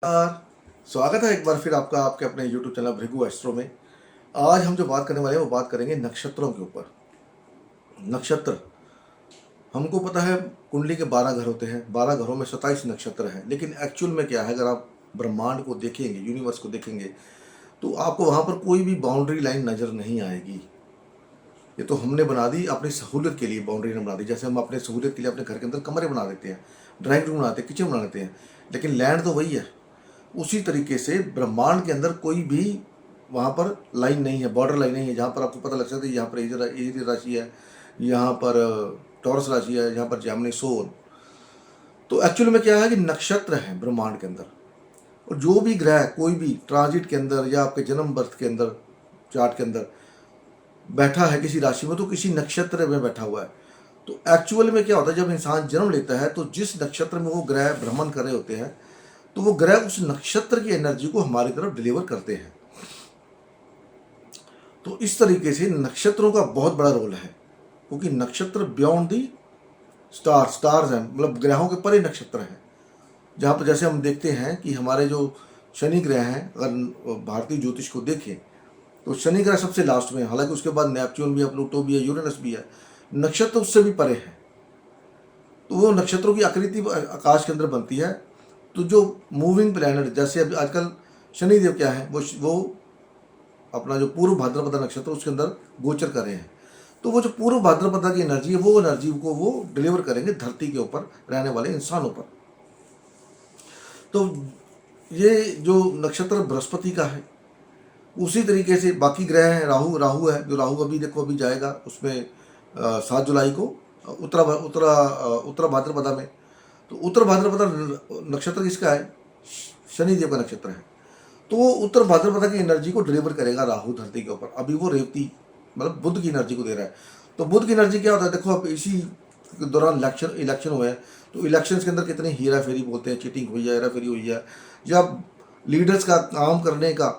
नमस्कार। स्वागत है एक बार फिर आपका आपके अपने YouTube चैनल भृगु एस्ट्रो में। आज हम जो बात करने वाले हैं वो बात करेंगे नक्षत्रों के ऊपर। नक्षत्र, हमको पता है कुंडली के 12 घर होते हैं, 12 घरों में 27 नक्षत्र हैं, लेकिन एक्चुअल में क्या है, अगर आप ब्रह्मांड को देखेंगे, यूनिवर्स को देखेंगे, तो आपको वहाँ पर कोई भी बाउंड्री लाइन नज़र नहीं आएगी। ये तो हमने बना दी अपनी सहूलियत के लिए, बाउंड्री ने बना दी। जैसे हम अपने सहूलियत के लिए अपने घर के अंदर कमरे बना देते हैं, ड्राइंग रूम बनाते हैं, किचन बना देते हैं, लेकिन लैंड तो वही है। उसी तरीके से ब्रह्मांड के अंदर कोई भी वहाँ पर लाइन नहीं है, बॉर्डर लाइन नहीं है, जहाँ पर आपको पता लग सकता है यहाँ पर इधर राशि है, यहाँ पर टॉरस राशि है, यहाँ पर जैमिनी सोन। तो एक्चुअली में क्या है कि नक्षत्र है ब्रह्मांड के अंदर, और जो भी ग्रह कोई भी ट्रांजिट के अंदर या आपके जन्म बर्थ के अंदर चार्ट के अंदर बैठा है किसी राशि में, तो किसी नक्षत्र में बैठा हुआ है। तो एक्चुअल में क्या होता है, जब इंसान जन्म लेता है तो जिस नक्षत्र में वो ग्रह भ्रमण कर रहे होते हैं, तो वो ग्रह उस नक्षत्र की एनर्जी को हमारी तरफ डिलीवर करते हैं। तो इस तरीके से नक्षत्रों का बहुत बड़ा रोल है, क्योंकि नक्षत्र बियॉन्ड दी स्टार्स हैं, मतलब ग्रहों के परे नक्षत्र हैं। जहाँ पर जैसे हम देखते हैं कि हमारे जो शनि ग्रह हैं, अगर भारतीय ज्योतिष को देखें तो शनि ग्रह सबसे लास्ट में है, हालांकि उसके बाद नेपच्यून भी है, प्लूटो भी है, यूरेनस भी है। नक्षत्र उससे भी परे है। तो वो नक्षत्रों की आकृति आकाश के अंदर बनती है। तो जो मूविंग प्लैनेट, जैसे अभी आजकल शनिदेव क्या है, वो अपना जो पूर्व भाद्रपदा नक्षत्र उसके अंदर गोचर कर रहे हैं। तो वो जो पूर्व भाद्रपदा की एनर्जी है, वो एनर्जी को वो डिलीवर करेंगे धरती के ऊपर रहने वाले इंसानों पर। तो ये जो नक्षत्र बृहस्पति का है, उसी तरीके से बाकी ग्रह हैं। राहु है, जो राहु अभी देखो अभी जाएगा उसमें 7 जुलाई को उत्तरा भाद्रपदा में। तो उत्तर भाद्रपदा नक्षत्र किसका है? शनिदेव का नक्षत्र है। तो वो उत्तर भाद्रपदा की एनर्जी को डिलीवर करेगा राहु धरती के ऊपर। अभी वो रेवती मतलब बुध की एनर्जी को दे रहा है। तो बुध की एनर्जी क्या होता है, देखो अब इसी दौरान इलेक्शन हुए हैं, तो इलेक्शन के अंदर कितनी हेरा फेरी बोलते हैं, चीटिंग हुई है, हेरा फेरी हुई है, जब लीडर्स का काम करने का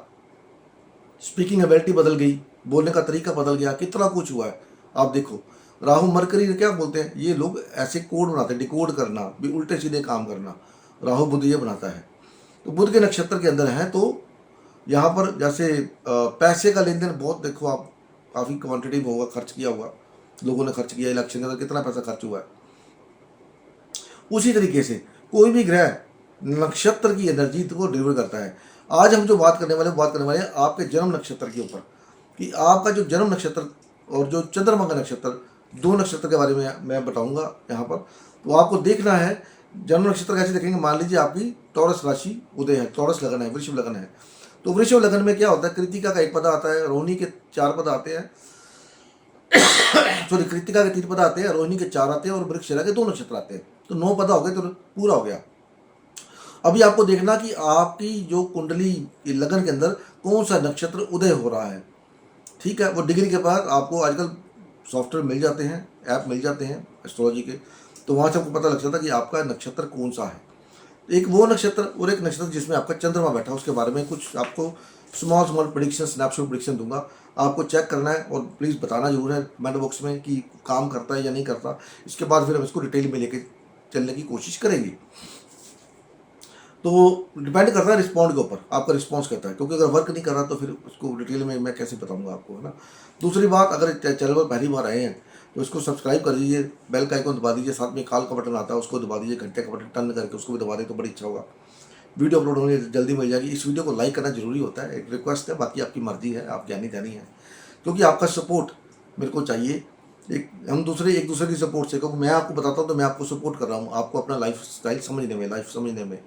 स्पीकिंग एबिलिटी बदल गई, बोलने का तरीका बदल गया, कितना कुछ हुआ है। आप देखो राहु मरकरी क्या बोलते हैं, ये लोग ऐसे कोड बनाते हैं, डिकोड करना भी, उल्टे सीधे काम करना, राहु बुध ये बनाता है। तो बुध के नक्षत्र के अंदर है, तो यहाँ पर जैसे पैसे का लेन देन बहुत, देखो आप काफ़ी क्वांटिटी में होगा, खर्च किया हुआ, लोगों ने खर्च किया, इलेक्शन के अंदर कितना पैसा खर्च हुआ है। उसी तरीके से कोई भी ग्रह नक्षत्र की एनर्जी को डिलीवर करता है। आज हम जो बात करने वाले हैं आपके जन्म नक्षत्र के ऊपर, कि आपका जो जन्म नक्षत्र और जो चंद्रमा का नक्षत्र, दो नक्षत्र के बारे में मैं बताऊंगा यहाँ पर। तो आपको देखना है जन्म नक्षत्र कैसे देखेंगे। मान लीजिए आपकी टॉरस राशि उदय है, टॉरस लगन है, वृषभ लगन है। तो वृषभ लगन में क्या होता है, कृतिका का एक पद आता है, रोहिणी के 4 पद आते हैं, सॉरी कृतिका के 3 पद आते हैं, रोहिणी के 4 आते हैं, और वृक्षशिरा के 2 नक्षत्र आते हैं। तो 9 पद हो गए, तो पूरा हो गया। अभी आपको देखना कि आपकी जो कुंडली लगन के अंदर कौन सा नक्षत्र उदय हो रहा है। ठीक है, वो डिग्री के बाद आपको आजकल सॉफ्टवेयर मिल जाते हैं, ऐप मिल जाते हैं एस्ट्रोलॉजी के, तो वहाँ से आपको पता लग सकता है कि आपका नक्षत्र कौन सा है। एक वो नक्षत्र और एक नक्षत्र जिसमें आपका चंद्रमा बैठा है, उसके बारे में कुछ आपको स्मॉल प्रेडिक्शन, स्नैपशॉट प्रेडिक्शन दूंगा। आपको चेक करना है और प्लीज़ बताना जरूर है कमेंट बॉक्स में कि काम करता है या नहीं करता। इसके बाद फिर हम इसको डिटेल में लेके चलने की कोशिश करेंगे। तो डिपेंड करता है रिस्पॉन्ड के ऊपर, आपका रिस्पॉन्स करता है, क्योंकि अगर वर्क नहीं कर रहा तो फिर उसको डिटेल में मैं कैसे बताऊंगा आपको, है ना। दूसरी बात, अगर चैनल पर पहली बार आए हैं तो इसको सब्सक्राइब कर दीजिए, बेल का आइकन दबा दीजिए, साथ में कॉल का बटन आता है उसको दबा दीजिए, घंटे का बटन टर्न करके उसको भी दबा दें तो बड़ी अच्छा होगा। वीडियो अपलोड होने जल्दी मिल जाएगी। इस वीडियो को लाइक करना जरूरी होता है, एक रिक्वेस्ट है, बाकी आपकी मर्जी है, आप ज्ञानी ध्यानी है, क्योंकि आपका सपोर्ट मेरे को चाहिए। हम एक दूसरे की सपोर्ट से, क्योंकि मैं आपको बताता हूँ तो मैं आपको सपोर्ट कर रहा हूँ, आपको अपना लाइफ स्टाइल समझने में, लाइफ समझने में,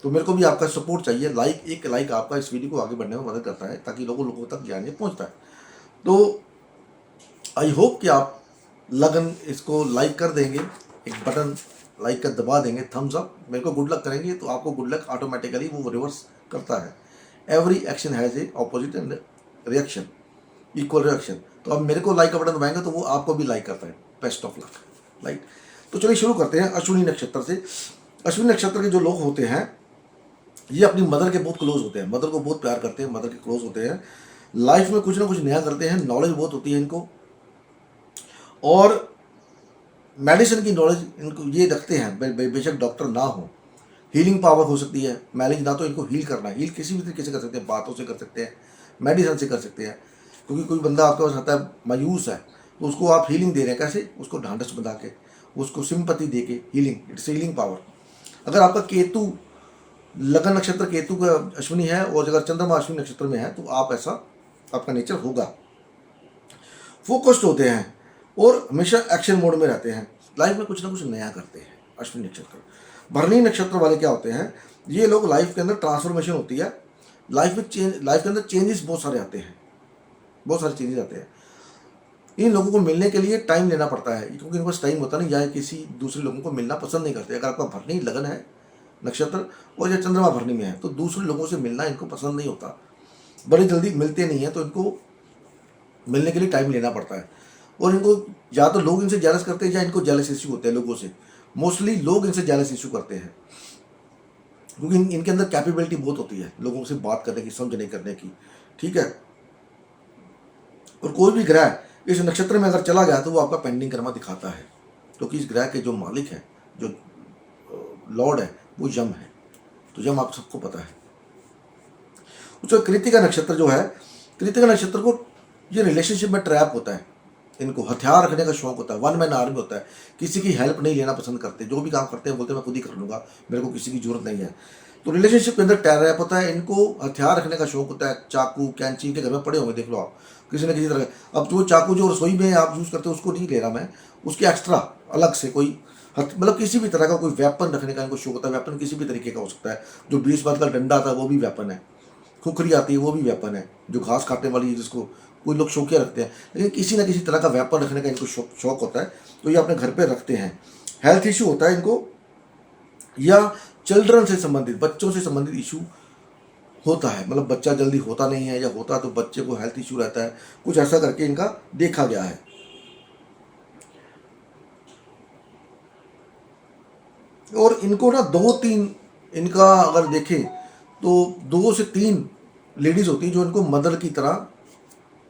तो मेरे को भी आपका सपोर्ट चाहिए। एक लाइक आपका इस वीडियो को आगे बढ़ने में मदद करता है, ताकि लोगों तक ज्ञान पहुंचता है। तो आई होप कि आप लगन इसको लाइक कर देंगे, एक बटन लाइक का दबा देंगे, थम्स अप, मेरे को गुड लक करेंगे, तो आपको गुड लक ऑटोमेटिकली वो रिवर्स करता है। Every action has a opposite and reaction, equal reaction. तो अब मेरे को लाइक का बटन दबाएंगे तो वो आपको भी लाइक करता है। Best of luck, right. तो चलिए शुरू करते हैं अश्विनी नक्षत्र से। अश्विनी नक्षत्र के जो लोग होते हैं, ये अपनी मदर के बहुत क्लोज होते हैं, मदर को बहुत प्यार करते हैं, मदर के क्लोज होते हैं, लाइफ में कुछ ना कुछ नया करते हैं, नॉलेज बहुत होती है इनको, और मेडिसिन की नॉलेज इनको ये रखते हैं, बेशक डॉक्टर ना हो, हीलिंग पावर हो सकती है। मैरिज ना तो इनको हील करना है, हील किसी भी तरीके से कर सकते हैं, बातों से कर सकते हैं, मेडिसिन से कर सकते हैं। क्योंकि कोई बंदा आपके पास आता है मायूस है, तो उसको आप हीलिंग दे रहे हैं, कैसे? उसको ढांढस बंधा के, उसको सिंपैथी दे के, हीलिंग, इट्स हीलिंग पावर। अगर आपका केतु लगन नक्षत्र केतु का अश्विनी है और अगर चंद्रमा अश्विनी नक्षत्र में है तो आप ऐसा आपका नेचर होगा। फोकस्ड होते हैं और हमेशा एक्शन मोड में रहते हैं, लाइफ में कुछ ना कुछ नया करते हैं। अश्विनी नक्षत्र। भरणी नक्षत्र वाले क्या होते हैं? ये लोग लाइफ के अंदर ट्रांसफॉर्मेशन होती है, लाइफ में चेंज, लाइफ के अंदर चेंजेस बहुत सारे आते हैं, बहुत सारे चेंजेस आते हैं। इन लोगों को मिलने के लिए टाइम लेना पड़ता है, क्योंकि इनके पास टाइम होता नहीं, या किसी दूसरे लोगों को मिलना पसंद नहीं करते। अगर आपका भरणी लगन है नक्षत्र और या चंद्रमा भरणी में है तो दूसरे लोगों से मिलना इनको पसंद नहीं होता, बड़ी जल्दी मिलते नहीं है, तो इनको मिलने के लिए टाइम लेना पड़ता है। और इनको या तो लोग इनसे जेलस करते हैं या इनको जेलस इश्यू होते हैं लोगों से। मोस्टली लोग इनसे जेलस इश्यू करते हैं, क्योंकि इनके अंदर कैपेबिलिटी बहुत होती है लोगों से बात करने की, समझने करने की, ठीक है। और कोई भी ग्रह इस नक्षत्र में अगर चला गया तो वो आपका पेंडिंग कर्मा दिखाता है, क्योंकि इस ग्रह के जो मालिक है, जो लॉर्ड है, वो यम है। तो यम आप सबको पता है। उसका कृतिका नक्षत्र जो है, कृतिका नक्षत्र को ये रिलेशनशिप में ट्रैप होता है, इनको हथियार रखने का शौक होता है, वन मैन आर्मी होता है, किसी की हेल्प नहीं लेना पसंद करते, जो भी काम करते हैं बोलते हैं मैं खुद ही कर लूँगा, मेरे को किसी की जरूरत नहीं है। तो रिलेशनशिप के अंदर ट्रैप होता है, इनको हथियार रखने का शौक होता है, चाकू कैंची के घर में पड़े होंगे, देख लो आप किसी न किसी तरह। अब जो चाकू जो रसोई में आप यूज़ करते हो उसको नहीं ले रहा मैं, उसके एक्स्ट्रा अलग से कोई मतलब किसी भी तरह का कोई वेपन रखने का इनको शौक होता है। वेपन किसी भी तरीके का हो सकता है, जो 20 बात का डंडा आता है वो भी वेपन है, खुखरी आती है वो भी वेपन है, जो घास काटने वाली है जिसको कोई लोग शौकिया रखते हैं, लेकिन किसी ना किसी तरह का वेपन रखने का इनको शौक होता है, तो ये अपने घर पे रखते हैं। हेल्थ इशू होता है इनको, या चिल्ड्रन से संबंधित, बच्चों से संबंधित इशू होता है, मतलब बच्चा जल्दी होता नहीं है, या होता तो बच्चे को हेल्थ इशू रहता है, कुछ ऐसा करके इनका देखा गया है। और इनको ना 2-3, इनका अगर देखें तो 2 से 3 लेडीज होती हैं जो इनको मदर की तरह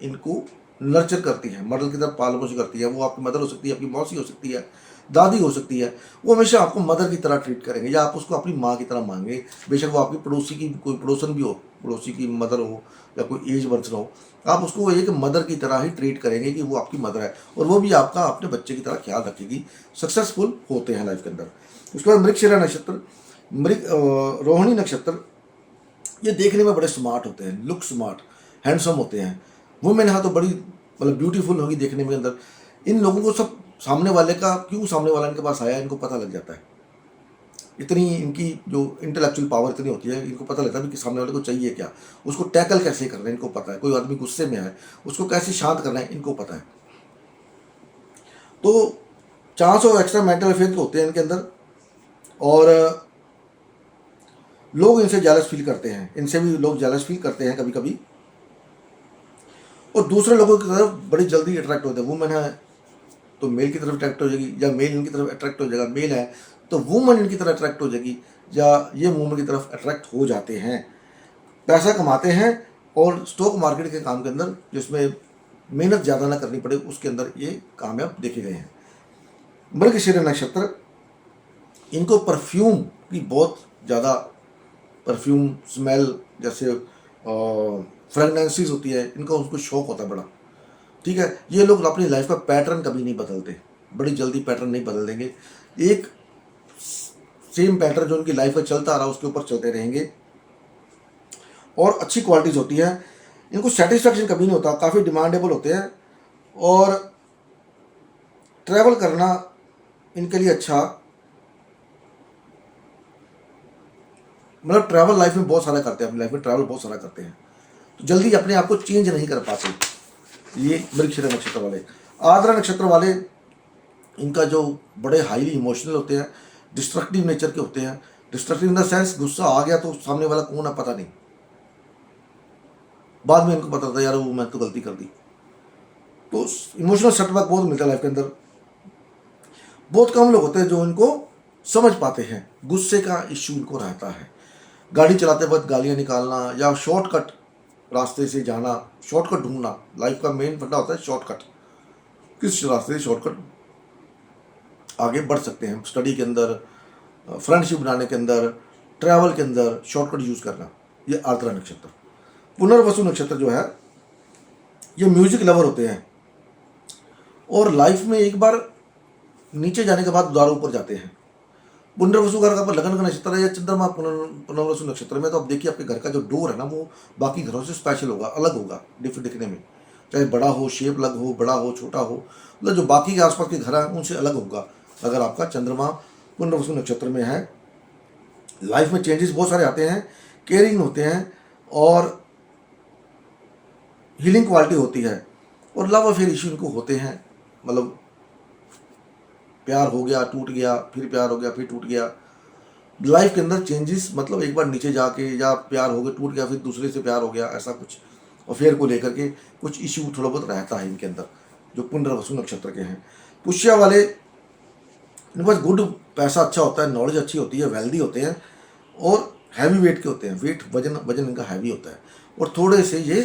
इनको नर्चर करती है, मदर की तरह पाल पोषण करती है। वो आपकी मदर हो सकती है, आपकी मौसी हो सकती है, दादी हो सकती है। वो हमेशा आपको मदर की तरह ट्रीट करेंगे, या आप उसको अपनी माँ की तरह मांगे, बेशक वो आपकी पड़ोसी की कोई पड़ोसन भी हो, पड़ोसी की मदर हो या कोई एज पर्सन हो, आप उसको एक मदर की तरह ही ट्रीट करेंगे कि वो आपकी मदर है, और वो भी आपका अपने बच्चे की तरह ख्याल रखेगी। सक्सेसफुल होते हैं लाइफ के अंदर। उसके बाद मृगशिरा नक्षत्र, रोहिणी नक्षत्र, ये देखने में बड़े स्मार्ट होते हैं, लुक स्मार्ट, हैंडसम होते हैं। वुमेन यहाँ तो बड़ी मतलब ब्यूटीफुल होगी देखने में अंदर। इन लोगों को सब सामने वाले का क्यों सामने वाला इनके पास आया इनको पता लग जाता है। इतनी इनकी जो इंटेलेक्चुअल पावर इतनी होती है, इनको पता लगता है कि सामने वाले को चाहिए क्या, उसको टैकल कैसे करना है इनको पता है। कोई आदमी गुस्से में है उसको कैसे शांत करना है इनको पता है। तो चांस और एक्स्ट्रा मेंटल अफेयर होते हैं इनके अंदर, और लोग इनसे जेलस फील करते हैं, इनसे भी लोग जेलस फील करते हैं कभी कभी, और दूसरे लोगों की तरफ बड़ी जल्दी अट्रैक्ट होते हैं। वुमेन है तो मेल की तरफ अट्रैक्ट हो जाएगी, या मेल इनकी तरफ अट्रैक्ट हो जाएगा, मेल है तो वुमन इनकी तरफ अट्रैक्ट हो जाएगी, या ये वुमन की तरफ अट्रैक्ट हो जाते हैं। पैसा कमाते हैं, और स्टॉक मार्केट के काम के अंदर जिसमें मेहनत ज़्यादा ना करनी पड़े उसके अंदर ये कामयाब देखे गए हैं। मृगशिरा नक्षत्र, इनको परफ्यूम की बहुत ज़्यादा, परफ्यूम स्मेल जैसे फ्रेगनेंसीज होती है, इनका उनको शौक होता है बड़ा, ठीक है। ये लोग अपनी लाइफ का पैटर्न कभी नहीं बदलते, बड़ी जल्दी पैटर्न नहीं बदल देंगे। एक सेम पैटर्न जो उनकी लाइफ में चलता आ रहा है उसके ऊपर चलते रहेंगे। और अच्छी क्वालिटीज़ होती है, इनको सेटिस्फैक्शन कभी नहीं होता, काफ़ी डिमांडेबल होते हैं, और ट्रैवल करना इनके लिए अच्छा, मतलब ट्रैवल लाइफ में बहुत सारा करते हैं, अपनी लाइफ में ट्रैवल बहुत सारा करते हैं, तो जल्दी अपने आप को चेंज नहीं कर पाते ये मृगशिरा नक्षत्र वाले। आर्द्रा नक्षत्र वाले, इनका जो बड़े हाईली इमोशनल होते हैं, डिस्ट्रक्टिव नेचर के होते हैं। डिस्ट्रक्टिव इन द सेंस, गुस्सा आ गया तो सामने वाला कौन है पता नहीं, बाद में इनको पता था यार वो मैं तो गलती कर दी। तो इमोशनल सेटबैक बहुत मिलता है लाइफ के अंदर। बहुत कम लोग होते हैं जो इनको समझ पाते हैं, गुस्से का इश्यू इनको रहता है। गाड़ी चलाते वक्त गालियाँ निकालना, या शॉर्टकट रास्ते से जाना, शॉर्टकट ढूंढना, लाइफ का मेन फंडा होता है शॉर्टकट। किस रास्ते से शॉर्टकट आगे बढ़ सकते हैं स्टडी के अंदर, फ्रेंडशिप बनाने के अंदर, ट्रैवल के अंदर शॉर्टकट यूज करना, ये आर्द्रा नक्षत्र। पुनर्वसु नक्षत्र जो है ये म्यूजिक लवर होते हैं और लाइफ में एक बार नीचे जाने के बाद दोबारा ऊपर जाते हैं। पुनर्वसु घर का लगन का नक्षत्र है या चंद्रमा पुनर्वसु नक्षत्र में, तो आप देखिए आपके घर का जो डोर है ना वो बाकी घरों से स्पेशल होगा, अलग होगा डिफरेंट दिखने में, चाहे बड़ा हो, शेप अलग हो, बड़ा हो, छोटा हो, मतलब जो बाकी के आसपास के घर हैं उनसे अलग होगा अगर आपका चंद्रमा पुनर्वसु नक्षत्र में है। लाइफ में चेंजेस बहुत सारे आते हैं, केयरिंग होते हैं और हीलिंग क्वालिटी होती है, और लव अफेयर इश्यू इनको होते हैं, मतलब प्यार हो गया, टूट गया, फिर प्यार हो गया, फिर टूट गया। लाइफ के अंदर चेंजेस, मतलब एक बार नीचे जाके या प्यार हो गया, टूट गया, फिर दूसरे से प्यार हो गया, ऐसा कुछ अफेयर को लेकर के कुछ इश्यू थोड़ा बहुत रहता है इनके अंदर जो पुनर्वसु नक्षत्र के हैं। पुष्य वाले, इनके पास गुड, पैसा अच्छा होता है, नॉलेज अच्छी होती है, वेल्दी होते हैं और हैवी वेट के होते हैं, वेट वजन वजन इनका हैवी होता है, और थोड़े से ये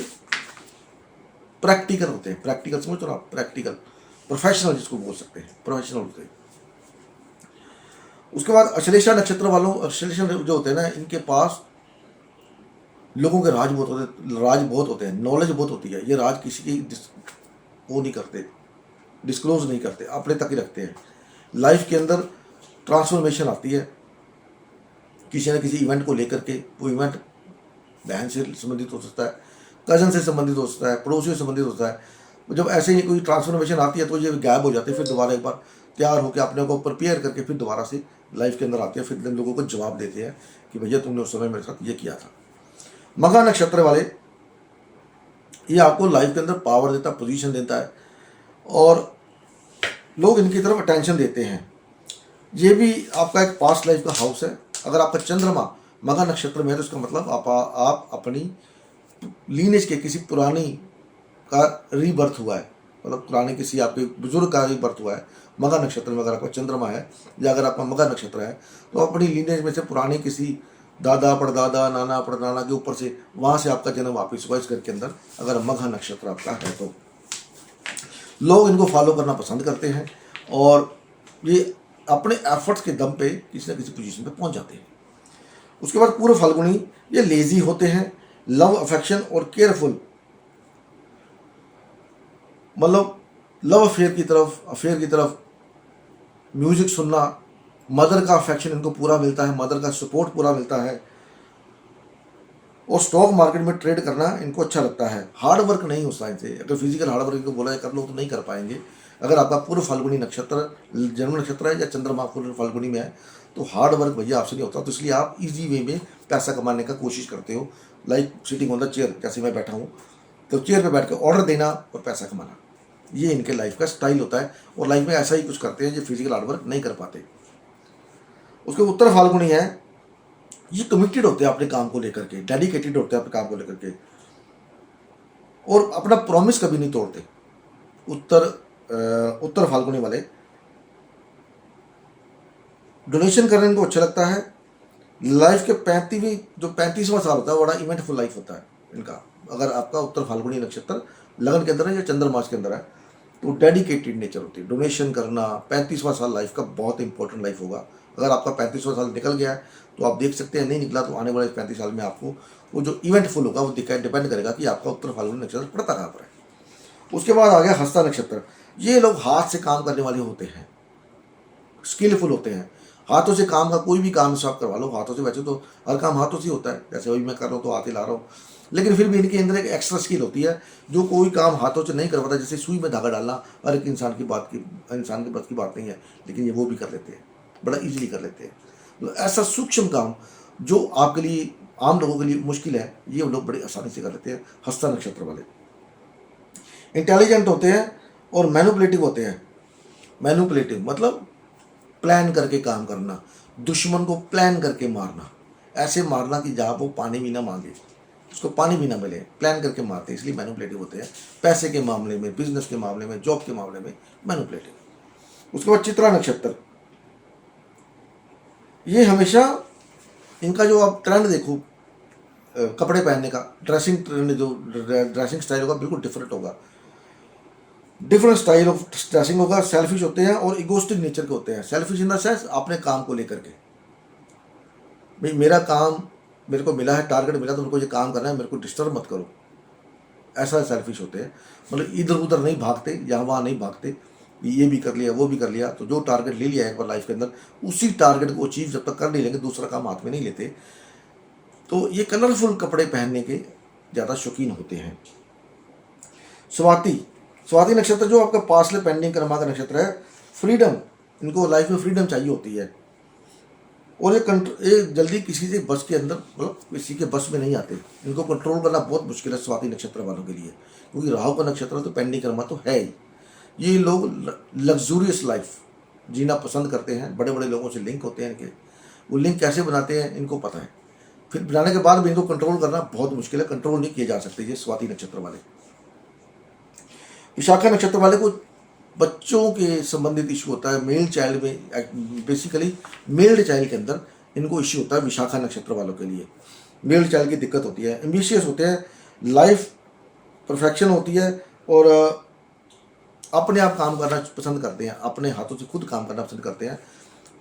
प्रैक्टिकल होते हैं। प्रैक्टिकल समझ रहे हो आप, प्रैक्टिकल प्रोफेशनल जिसको बोल सकते हैं, प्रोफेशनल होते हैं। उसके बाद अश्लेषा नक्षत्र वालों, अश्लेषा जो होते हैं ना, इनके पास लोगों के राज बहुत होते हैं, नॉलेज बहुत होती है। ये राज किसी की वो नहीं करते, डिस्क्लोज नहीं करते, अपने तक ही रखते हैं। लाइफ के अंदर ट्रांसफॉर्मेशन आती है किसी न किसी इवेंट को लेकर के, वो इवेंट बहन से संबंधित हो सकता है, कजन से संबंधित हो सकता है, पड़ोसियों से संबंधित होता है। जब ऐसे ही कोई ट्रांसफॉर्मेशन आती है तो ये गायब हो जाते हैं, फिर दोबारा एक बार तैयार होकर अपने को प्रिपेयर करके फिर दोबारा से लाइफ के अंदर आते हैं, फिर लोगों को जवाब देते हैं कि भैया तुमने उस समय मेरे साथ ये किया था। मघा नक्षत्र वाले, ये आपको लाइफ के अंदर पावर देता है, पोजीशन देता है और लोग इनकी तरफ अटेंशन देते हैं। ये भी आपका एक पास्ट लाइफ का हाउस है। अगर आपका चंद्रमा मघा नक्षत्र में है तो इसका मतलब आप अपनी लीनेज के किसी पुरानी का रीबर्थ हुआ है, मतलब पुराने किसी आपके बुजुर्ग का रीबर्थ हुआ है मघा नक्षत्र में। अगर आपका चंद्रमा है या अगर आपका मघा नक्षत्र है तो अपनी लीनेज में से पुराने किसी दादा परदादा नाना परदाना के ऊपर से वहाँ से आपका जन्म वापिस हुआ इस घर के अंदर, अगर मघा नक्षत्र आपका है तो लोग इनको फॉलो करना पसंद करते हैं और ये अपने एफर्ट्स के दम पे किसी न किसी पोजीशन पे पहुंच जाते हैं। उसके बाद पूर्व फाल्गुनी, ये लेजी होते हैं, लव अफेक्शन और केयरफुल, मतलब लव अफेयर की तरफ म्यूजिक सुनना, मदर का अफेक्शन इनको पूरा मिलता है, मदर का सपोर्ट पूरा मिलता है, और स्टॉक मार्केट में ट्रेड करना इनको अच्छा लगता है। हार्ड वर्क नहीं उस टाइम से, अगर फिजिकल हार्ड वर्क इनको बोला जाए कर लो तो नहीं कर पाएंगे। अगर आपका पूर्व फाल्गुनी नक्षत्र जन्म नक्षत्र है या चंद्रमा पूर्व फाल्गुनी में है तो हार्ड वर्क भैया आपसे नहीं होता, तो इसलिए आप इजी वे में पैसा कमाने का कोशिश करते हो, like sitting on the chair, जैसे मैं बैठा हूँ तो चेयर पे बैठ कर ऑर्डर देना और पैसा कमाना, ये इनके लाइफ का स्टाइल होता है और लाइफ में ऐसा ही कुछ करते हैं जो फिजिकल हार्ड वर्क नहीं कर पाते। उसके उत्तर फाल्गुनी है, ये कमिटेड होते हैं अपने काम को लेकर के, डेडिकेटेड होते हैं अपने काम को लेकर के और अपना प्रॉमिस कभी नहीं तोड़ते। उत्तर फाल्गुनी वाले डोनेशन करने को अच्छा लगता है। लाइफ के 35वां साल होता है, बड़ा इवेंटफुल लाइफ होता है इनका। अगर आपका उत्तर फाल्गुनी नक्षत्र लगन के अंदर है या चंद्रमास के अंदर है तो डेडिकेटेड नेचर होती है, डोनेशन करना। 35वां साल लाइफ का बहुत इंपॉर्टेंट लाइफ होगा। अगर आपका 35वां साल निकल गया है तो आप देख सकते हैं, नहीं निकला तो आने वाले 35 साल में आपको वो जो इवेंटफुल होगा वो डिपेंड करेगा कि आपका उत्तर फाल्गुनी नक्षत्र पड़ता कहाँ पर है। उसके बाद आ गया हस्ता नक्षत्र, ये लोग हाथ से काम करने वाले होते हैं, स्किलफुल होते हैं, हाथों से काम का कोई भी काम आप करवा लो हाथों से। वैसे तो हर काम हाथों से ही होता है, जैसे अभी मैं कर रहा हूँ तो हाथ ही ला रहा हूँ, लेकिन फिर भी इनके अंदर एक एक्स्ट्रा स्किल होती है जो कोई काम हाथों से नहीं कर पाता, जैसे सुई में धागा डालना हर एक इंसान के बस की बात नहीं है, लेकिन ये वो भी कर लेते हैं, बड़ा इजीली कर लेते हैं। तो ऐसा सूक्ष्म काम जो आपके लिए, आम लोगों के लिए मुश्किल है, ये लोग बड़ी आसानी से कर लेते हैं हस्ता नक्षत्र वाले। इंटेलिजेंट होते हैं और मैनिपुलेटिव होते हैं। मैनिपुलेटिव मतलब प्लान करके काम करना, दुश्मन को प्लान करके मारना, ऐसे मारना कि जहाँ वो पानी भी ना मांगे, उसको पानी भी ना मिले, प्लान करके मारते हैं, इसलिए मैनिपुलेटिव होते हैं। पैसे के मामले में, बिजनेस के मामले में, जॉब के मामले में मैनिपुलेटिव। उसके बाद चित्रा नक्षत्र, ये हमेशा इनका जो आप ट्रेंड देखो कपड़े पहनने का, ड्रेसिंग ट्रेंड, जो ड्रेसिंग स्टाइल होगा बिल्कुल डिफरेंट होगा, डिफरेंट स्टाइल ऑफ ड्रेसिंग होगा। सेल्फिश होते हैं और इगोस्टिक नेचर के होते हैं। सेल्फिश इन द सेंस अपने काम को लेकर के, भाई मेरा काम मेरे को मिला है, टारगेट मिला तो मेरे को ये काम करना है, मेरे को डिस्टर्ब मत करो। ऐसा सेल्फिश होते हैं, मतलब इधर उधर नहीं भागते, यहाँ वहाँ नहीं भागते, ये भी कर लिया वो भी कर लिया। तो जो टारगेट ले लिया है एक बार लाइफ के अंदर, उसी टारगेट को अचीव जब तक कर नहीं लेंगे दूसरा काम हाथ में नहीं लेते। तो ये कलरफुल कपड़े पहनने के ज़्यादा शौकीन होते हैं। स्वाति, स्वाति नक्षत्र जो आपका पार्सले पेंडिंग कर्मा का नक्षत्र है, फ्रीडम, इनको लाइफ में फ्रीडम चाहिए होती है। और ये जल्दी किसी से बस के अंदर, मतलब किसी के बस में नहीं आते, इनको कंट्रोल करना बहुत मुश्किल है स्वाति नक्षत्र वालों के लिए, क्योंकि राहु का नक्षत्र तो पेंडिंग कर्मा तो है ही। ये लोग लग्जूरियस लाइफ जीना पसंद करते हैं, बड़े बड़े लोगों से लिंक होते हैं इनके, वो लिंक कैसे बनाते हैं इनको पता है, फिर बनाने के बाद भी इनको कंट्रोल करना बहुत मुश्किल है, कंट्रोल नहीं किए जा सकते ये स्वाति नक्षत्र वाले। विशाखा नक्षत्र वाले को बच्चों के संबंधित इशू होता है, मेल चाइल्ड में, बेसिकली मेल चाइल्ड के अंदर इनको इश्यू होता है। विशाखा नक्षत्र वालों के लिए मेल चाइल्ड की दिक्कत होती है, एम्बिशियस होते हैं, लाइफ परफेक्शन होती है, और अपने आप काम करना पसंद करते हैं, अपने हाथों से खुद काम करना पसंद करते हैं,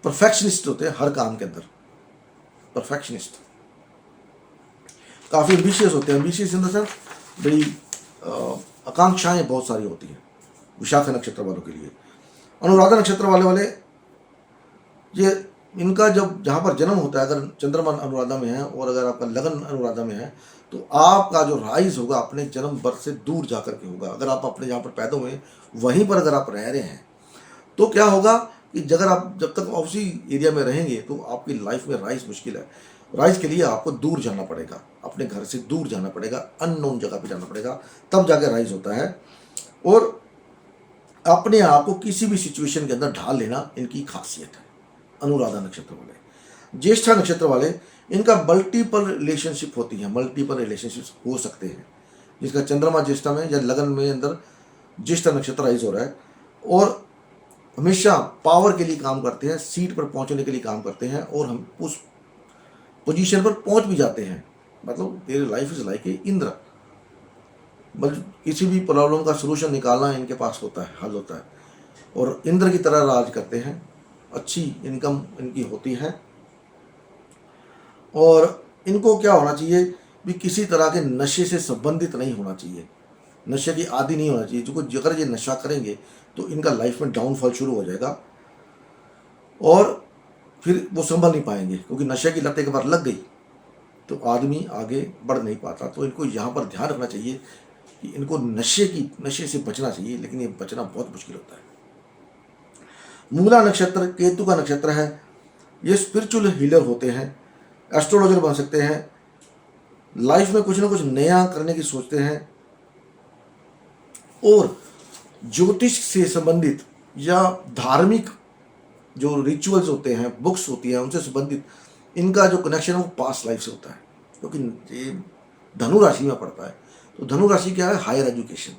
परफेक्शनिस्ट होते हैं हर काम के अंदर, परफेक्शनिस्ट, काफ़ी एम्बिशियस होते हैं। एम्बिशियस इन द सेंस बड़ी आकांक्षाएं बहुत सारी होती हैं विशाखा नक्षत्र वालों के लिए। अनुराधा नक्षत्र वाले ये इनका जब जहाँ पर जन्म होता है, अगर चंद्रमा अनुराधा में है और अगर आपका लगन अनुराधा में है, तो आपका जो राइज होगा अपने जन्म वर्ष से दूर जाकर के होगा। अगर आप अपने जहाँ पर पैदा हुए वहीं पर अगर आप रह रहे हैं तो क्या होगा कि अगर आप जब तक उसी एरिया में रहेंगे तो आपकी लाइफ में राइज मुश्किल है। राइज के लिए आपको दूर जाना पड़ेगा, अपने घर से दूर जाना पड़ेगा, अननोन जगह पे जाना पड़ेगा, तब जाके राइज होता है। और अपने आप को किसी भी सिचुएशन के अंदर ढाल लेना इनकी खासियत है अनुराधा नक्षत्र वाले। ज्येष्ठा नक्षत्र वाले, इनका मल्टीपल रिलेशनशिप होती है, मल्टीपल रिलेशनशिप हो सकते हैं, जिसका चंद्रमा ज्येष्ठा में या लगन में अंदर ज्येष्ठा नक्षत्र राइज हो रहा है, और हमेशा पावर के लिए काम करते हैं, सीट पर पहुंचने के लिए काम करते हैं, और हम उस पोजीशन पर पहुंच भी जाते हैं। मतलब तेरी life is like a Indra, बस किसी भी प्रॉब्लम का सोल्यूशन निकालना इनके पास होता है, हल होता है, और इंद्र की तरह राज करते हैं। अच्छी इनकम इनकी होती है, और इनको क्या होना चाहिए भी किसी तरह के नशे से संबंधित नहीं होना चाहिए, नशे की आदि नहीं होना चाहिए। जो अगर ये नशा करेंगे तो इनका लाइफ में डाउनफॉल शुरू हो जाएगा, और फिर वो संभल नहीं पाएंगे, क्योंकि नशे की लत एक बार लग गई तो आदमी आगे बढ़ नहीं पाता। तो इनको यहाँ पर ध्यान रखना चाहिए कि इनको नशे से बचना चाहिए, लेकिन ये बचना बहुत मुश्किल होता है। मूला नक्षत्र केतु का नक्षत्र है, ये स्पिरिचुअल हीलर होते हैं, एस्ट्रोलॉजर बन सकते हैं, लाइफ में कुछ ना कुछ नया करने की सोचते हैं, और ज्योतिष से संबंधित या धार्मिक जो रिचुअल्स होते हैं, बुक्स होती हैं, उनसे संबंधित इनका जो कनेक्शन है वो पास्ट लाइफ से होता है, क्योंकि ये धनु राशि में पड़ता है। तो धनु राशि क्या है? Higher education.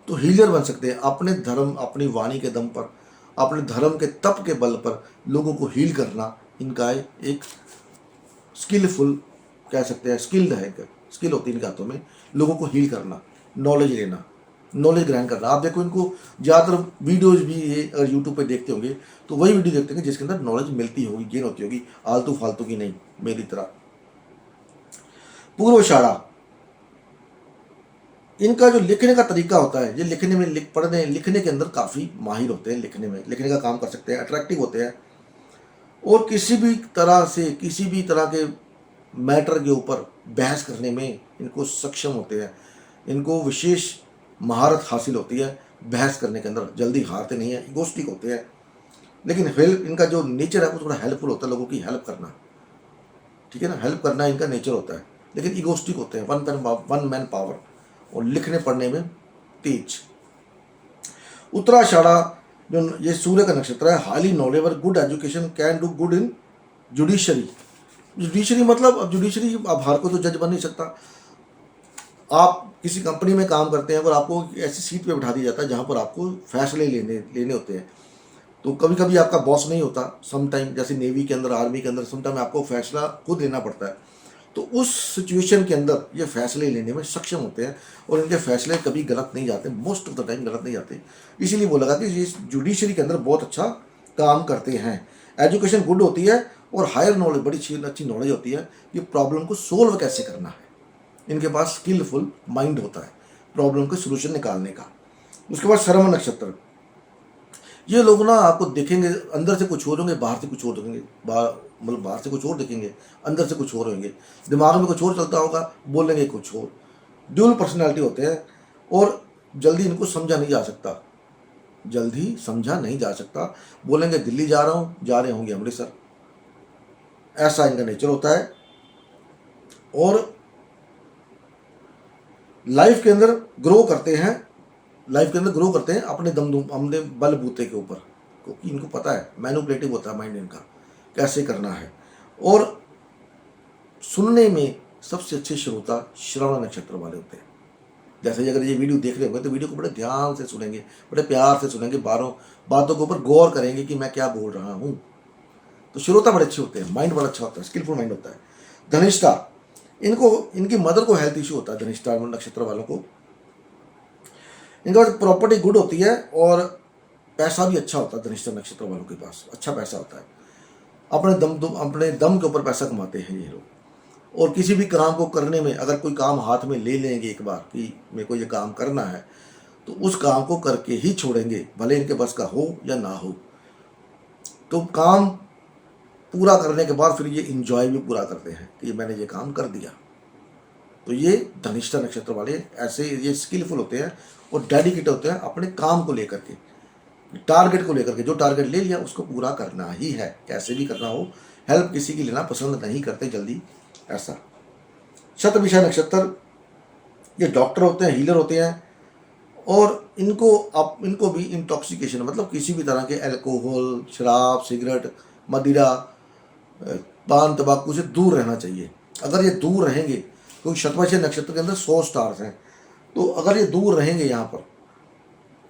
तो हीलर बन सकते हैं, अपने धर्म, अपनी वाणी के दम पर, अपने धर्म के तप के बल पर लोगों को हील करना इनका एक स्किलफुल, कह सकते हैं स्किल्ड है, स्किल होती है इनके हाथों में, लोगों को हील करना, नॉलेज लेना, नॉलेज ग्रहण करना। आप देखो इनको ज़्यादातर वीडियोज़ भी ये अगर यूट्यूब पे देखते होंगे तो वही वीडियो देखते होंगे जिसके अंदर नॉलेज मिलती होगी, गेन होती होगी, आलतू फालतू की नहीं, मेरी तरह। पूर्वाषाढ़ा, इनका जो लिखने का तरीका होता है, ये लिखने में लिखने के अंदर काफ़ी माहिर होते हैं, लिखने में, लिखने का काम कर सकते हैं, अट्रैक्टिव होते हैं, और किसी भी तरह के मैटर के ऊपर बहस करने में इनको सक्षम होते हैं। इनको विशेष महारत हासिल होती है बहस करने के अंदर, जल्दी हारते नहीं है, इगोस्टिक होते हैं, लेकिन हेल्प, इनका जो नेचर है वो थोड़ा हेल्पफुल होता है, लोगों की हेल्प करना, ठीक है ना, हेल्प करना इनका नेचर होता है, लेकिन इगोस्टिक होते हैं, वन मैन पावर, और लिखने पढ़ने में तेज। उत्तराषाढ़ा जो ये सूर्य का नक्षत्र है, highly knowledgeable, good education, can do good in judiciary. Judiciary मतलब, अब जुडिशरी, अब हर को तो जज बन नहीं सकता। आप किसी कंपनी में काम करते हैं और आपको ऐसी सीट पे बिठा दिया जाता है जहाँ पर आपको फैसले लेने होते हैं, तो कभी कभी आपका बॉस नहीं होता, सम टाइम, जैसे नेवी के अंदर, आर्मी के अंदर, सम टाइम आपको फैसला खुद लेना पड़ता है। तो उस सिचुएशन के अंदर ये फैसले लेने में सक्षम होते हैं, और इनके फैसले कभी गलत नहीं जाते, मोस्ट ऑफ द टाइम गलत नहीं जाते। इसीलिए बोला कि ये जुडिशरी के अंदर बहुत अच्छा काम करते हैं। एजुकेशन गुड होती है, और हायर नॉलेज, बड़ी अच्छी नॉलेज होती है कि प्रॉब्लम को सोल्व कैसे करना है। इनके पास स्किलफुल माइंड होता है प्रॉब्लम का सोल्यूशन निकालने का। उसके बाद श्रवण नक्षत्र, ये लोग ना आपको देखेंगे अंदर से कुछ और होंगे, बाहर से कुछ और देखेंगे, बाहर से कुछ और देखेंगे, अंदर से कुछ और होंगे, दिमाग में कुछ और चलता होगा, बोलेंगे कुछ और। ड्यूल पर्सनैलिटी होते हैं और जल्दी इनको समझा नहीं जा सकता, जल्दी समझा नहीं जा सकता। बोलेंगे दिल्ली जा रहा हूँ, जा रहे होंगे अमृतसर, ऐसा इनका नेचर होता है। और लाइफ के अंदर ग्रो करते हैं, लाइफ के अंदर ग्रो करते हैं अपने अपने बलबूते के ऊपर, क्योंकि इनको पता है मैनिपुलेटिव होता है माइंड इनका, कैसे करना है। और सुनने में सबसे अच्छे श्रोता श्रवण नक्षत्र वाले होते हैं। जैसे अगर ये वीडियो देख रहे होंगे तो वीडियो को बड़े ध्यान से सुनेंगे, बड़े प्यार से सुनेंगे, बातों के ऊपर गौर करेंगे कि मैं क्या बोल रहा हूँ। तो श्रोता बड़े अच्छे होते हैं, माइंड बड़ा अच्छा होता है, स्किलफुल माइंड होता है। धनिष्ठा, इनकी मदर को हेल्थ इशू होता है धनिष्ठा नक्षत्र वालों को। इनके पास प्रॉपर्टी गुड होती है और पैसा भी अच्छा होता है धनिष्ठा नक्षत्र वालों के पास, अच्छा पैसा होता है। अपने दम के ऊपर पैसा कमाते हैं ये लोग। और किसी भी काम को करने में, अगर कोई काम हाथ में ले लेंगे एक बार कि मेरे को ये काम करना है, तो उस काम को करके ही छोड़ेंगे, भले इनके बस का हो या ना हो। तो काम पूरा करने के बाद फिर ये इंजॉय भी पूरा करते हैं कि मैंने ये काम कर दिया। तो ये धनिष्ठा नक्षत्र वाले ऐसे ये स्किलफुल होते हैं और डेडिकेट होते हैं अपने काम को लेकर के, टारगेट को लेकर के। जो टारगेट ले लिया उसको पूरा करना ही है, कैसे भी करना हो। हेल्प किसी की लेना पसंद नहीं करते जल्दी, ऐसा। शतभिषा नक्षत्र, ये डॉक्टर होते हैं, हीलर होते हैं। और इनको भी इंटॉक्सिकेशन, मतलब किसी भी तरह के अल्कोहल, शराब, सिगरेट, मदिरा, पान तंबाकू से दूर रहना चाहिए। अगर ये दूर रहेंगे, क्योंकि शतभिषा नक्षत्र के अंदर 100 स्टार्स हैं, तो अगर ये दूर रहेंगे यहाँ पर,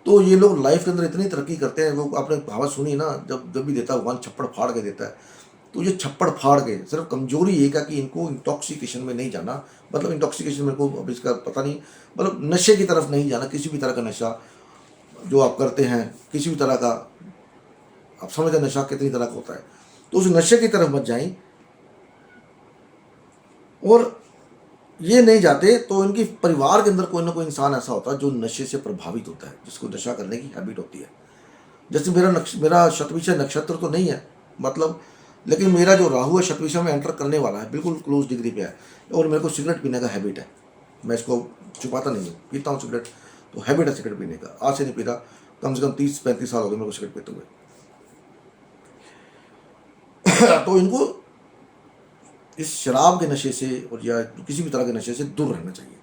तो ये लोग लाइफ के अंदर इतनी तरक्की करते हैं। वो आपने कहावत सुनी ना, जब भी देता है भगवान छप्पड़ फाड़ के देता है। तो ये छप्पड़ फाड़ के, सिर्फ कमजोरी एक है कि इनको इंटॉक्सिकेशन में नहीं जाना। मतलब इंटॉक्सिकेशन मेरे को अब इसका पता नहीं, मतलब नशे की तरफ नहीं जाना। किसी भी तरह का नशा जो आप करते हैं, किसी भी तरह का, आप समझ रहे नशा कितनी तरह का होता है, तो उस नशे की तरफ मत जाएं। और ये नहीं जाते तो इनकी परिवार के अंदर कोई ना कोई इंसान ऐसा होता है जो नशे से प्रभावित होता है, जिसको नशा करने की हैबिट होती है। जैसे मेरा शतभिषा नक्षत्र तो नहीं है, मतलब, लेकिन मेरा जो राहु है शतभिषा में एंटर करने वाला है, बिल्कुल क्लोज डिग्री पे है। और मेरे को सिगरेट पीने का हैबिट है, मैं इसको छुपाता नहीं हूँ, पीता हूँ सिगरेट, तो हैबिट है सिगरेट पीने का। आज से नहीं पीता, कम से कम 30-35 साल हो गए मेरे को सिगरेट पीते हुए। तो इनको इस शराब के नशे से और या किसी भी तरह के नशे से दूर रहना चाहिए।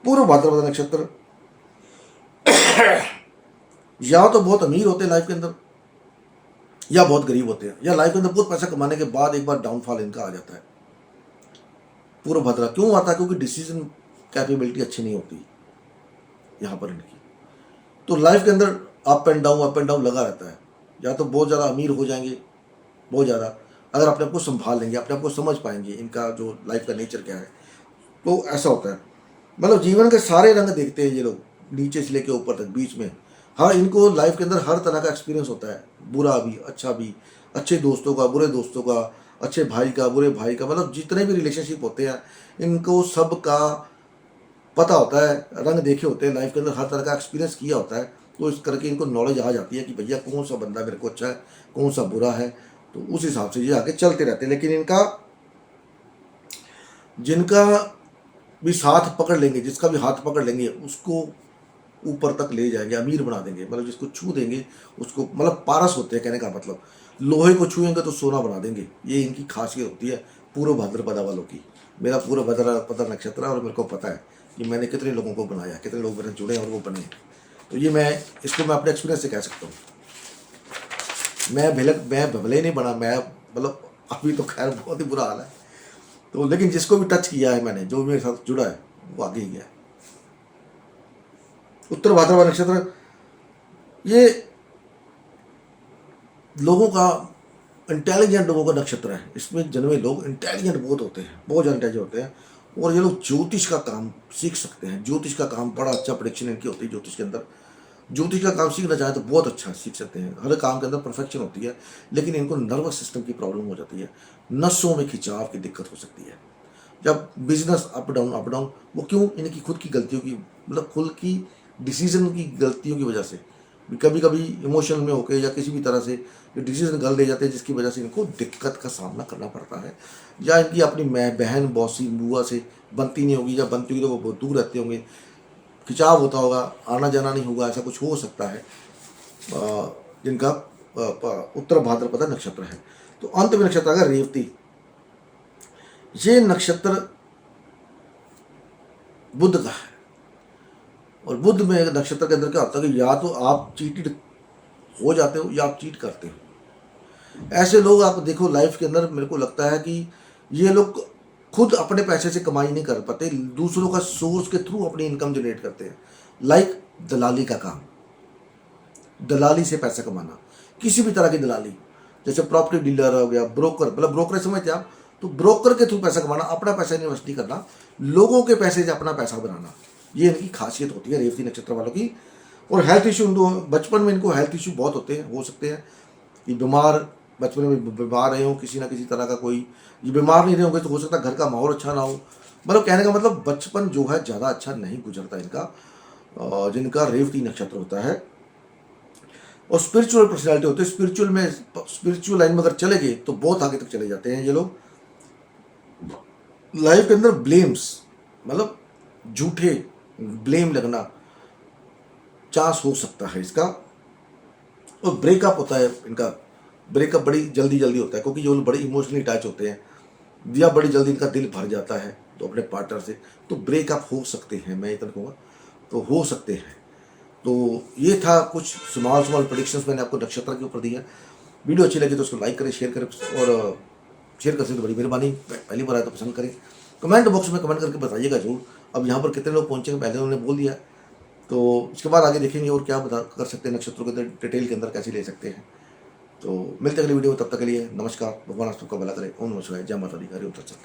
पूर्व भाद्रपद नक्षत्र, या तो बहुत अमीर होते हैं लाइफ के अंदर, या बहुत गरीब होते हैं, या लाइफ के अंदर बहुत पैसा कमाने के बाद एक बार डाउनफॉल इनका आ जाता है। पूर्व भद्रा क्यों आता है? क्योंकि डिसीजन कैपेबिलिटी अच्छी नहीं होती यहाँ पर इनकी। तो लाइफ के अंदर अप एंड डाउन लगा रहता है। या तो बहुत ज़्यादा अमीर हो जाएंगे, बहुत ज़्यादा, अगर अपने आप को संभाल लेंगे, अपने आप को समझ पाएंगे इनका जो लाइफ का नेचर क्या है, तो ऐसा होता है। मतलब जीवन के सारे रंग देखते हैं ये लोग, नीचे से लेके ऊपर तक, बीच में। हाँ, इनको लाइफ के अंदर हर तरह का एक्सपीरियंस होता है, बुरा भी, अच्छा भी, अच्छे दोस्तों का, बुरे दोस्तों का, अच्छे भाई का, बुरे भाई का, मतलब जितने भी रिलेशनशिप होते हैं इनको सब का पता होता है, रंग देखे होते हैं, लाइफ के अंदर हर तरह का एक्सपीरियंस किया होता है। तो इस करके इनको नॉलेज आ जाती है कि भैया कौन सा बंदा मेरे को अच्छा है, कौन सा बुरा है। तो उस हिसाब से ये आगे चलते रहते हैं। लेकिन जिनका भी साथ पकड़ लेंगे, जिसका भी हाथ पकड़ लेंगे, उसको ऊपर तक ले जाएंगे, अमीर बना देंगे। मतलब जिसको छू देंगे उसको, मतलब पारस होते हैं कहने का मतलब, लोहे को छुएंगे तो सोना बना देंगे। ये इनकी खासियत होती है पूर्व भाद्रपदा वालों की। मेरा पूर्व भाद्रपदा नक्षत्र है और मेरे को पता है कि मैंने कितने लोगों को बनाया, कितने लोग मेरे जुड़े और वो बने। तो ये मैं अपने एक्सपीरियंस से कह सकता हूँ। मैं भले नहीं बना, मैं मतलब अभी तो खैर बहुत ही बुरा हाल है। तो लेकिन जिसको भी टच किया है मैंने, जो मेरे साथ जुड़ा है, वो आगे ही गया है। उत्तर भाद्रपद नक्षत्र, ये लोगों का, इंटेलिजेंट लोगों का नक्षत्र है। इसमें जन्मे लोग इंटेलिजेंट बहुत होते हैं, बहुत ज़्यादा इंटेलिजेंट होते हैं। और ये लोग ज्योतिष का काम सीख सकते हैं। ज्योतिष का काम बड़ा अच्छा, प्रेडिक्शन इनकी होती है ज्योतिष के अंदर। ज्योतिष का काम सीखना चाहें तो बहुत अच्छा सीख सकते हैं, हर काम के अंदर परफेक्शन होती है, लेकिन इनको नर्वस सिस्टम की प्रॉब्लम हो जाती है, नसों में खिंचाव की दिक्कत हो सकती है। जब बिजनेस अप डाउन, वो क्यों? इनकी खुद की गलतियों की, मतलब खुद की डिसीजन की गलतियों की वजह से, कभी कभी इमोशनल में होकर या किसी भी तरह से जो डिसीजन गलत ले जाते हैं, जिसकी वजह से इनको दिक्कत का सामना करना पड़ता है। या इनकी अपनी बहन, बौसी, बुआ से बनती नहीं होगी, या बनती होगी तो वो बहुत दूर रहते होंगे, खिंचाव होता होगा, आना जाना नहीं होगा, ऐसा कुछ हो सकता है। जिनका उत्तर भाद्रपद नक्षत्र है। तो अंत में नक्षत्र आएगा रेवती। ये नक्षत्र बुध का है, और बुध में नक्षत्र के अंदर क्या होता है कि या तो आप चीटेड हो जाते हो या आप चीट करते हो। ऐसे लोग आप देखो लाइफ के अंदर, मेरे को लगता है कि ये लोग खुद अपने पैसे से कमाई नहीं कर पाते, दूसरों का सोर्स के थ्रू अपनी इनकम जनरेट करते हैं। लाइक दलाली का काम, दलाली से पैसा कमाना, किसी भी तरह की दलाली, जैसे प्रॉपर्टी डीलर हो गया, ब्रोकर, मतलब ब्रोकर समझते आप, तो ब्रोकर के थ्रू पैसा कमाना, अपना पैसा इन्वेस्ट नहीं करना, लोगों के पैसे से अपना पैसा बनाना, ये इनकी खासियत होती है रेवती नक्षत्र वालों की। और हेल्थ इशू, बचपन में इनको हेल्थ इशू बहुत होते हैं, हो सकते हैं कि बीमार, बचपन में बीमार रहे हो किसी ना किसी तरह का, कोई ये बीमार नहीं रहे होंगे तो हो सकता है घर का माहौल अच्छा ना हो। मतलब कहने का मतलब बचपन जो है ज़्यादा अच्छा नहीं गुजरता इनका, जिनका रेवती नक्षत्र होता है। और स्पिरिचुअल पर्सनैलिटी होती है, स्पिरिचुअल लाइन में अगर चले गए तो बहुत आगे तक चले जाते हैं ये लोग। लाइफ के अंदर ब्लेम्स, मतलब झूठे ब्लेम लगना चांस हो सकता है इसका। और ब्रेकअप होता है इनका, ब्रेकअप बड़ी जल्दी होता है, क्योंकि ये लोग बड़े इमोशनली अटैच होते हैं, या बड़ी जल्दी इनका दिल भर जाता है तो अपने पार्टनर से, तो ब्रेकअप हो सकते हैं, मैं इतना कहूँगा, तो हो सकते हैं। तो ये था कुछ स्मॉल प्रेडिक्शंस मैंने आपको नक्षत्र के ऊपर दिया। वीडियो अच्छी लगी तो उसको लाइक करें, शेयर करें, और शेयर कर सकते तो बड़ी मेहरबानी, पहली बार आए तो पसंद करें। कमेंट बॉक्स में कमेंट करके बताइएगा जरूर। अब यहाँ पर कितने लोग पहुँचेंगे पहले उन्होंने बोल दिया, तो इसके बाद आगे देखेंगे और क्या बता कर सकते हैं, नक्षत्रों के डिटेल के अंदर कैसे ले सकते हैं। तो मिलते अगली वीडियो में, तब तक के लिए नमस्कार। भगवान आप सबका भला करे। ओम नमः शिवाय। जय माता दी। हरि ओम तत्सत।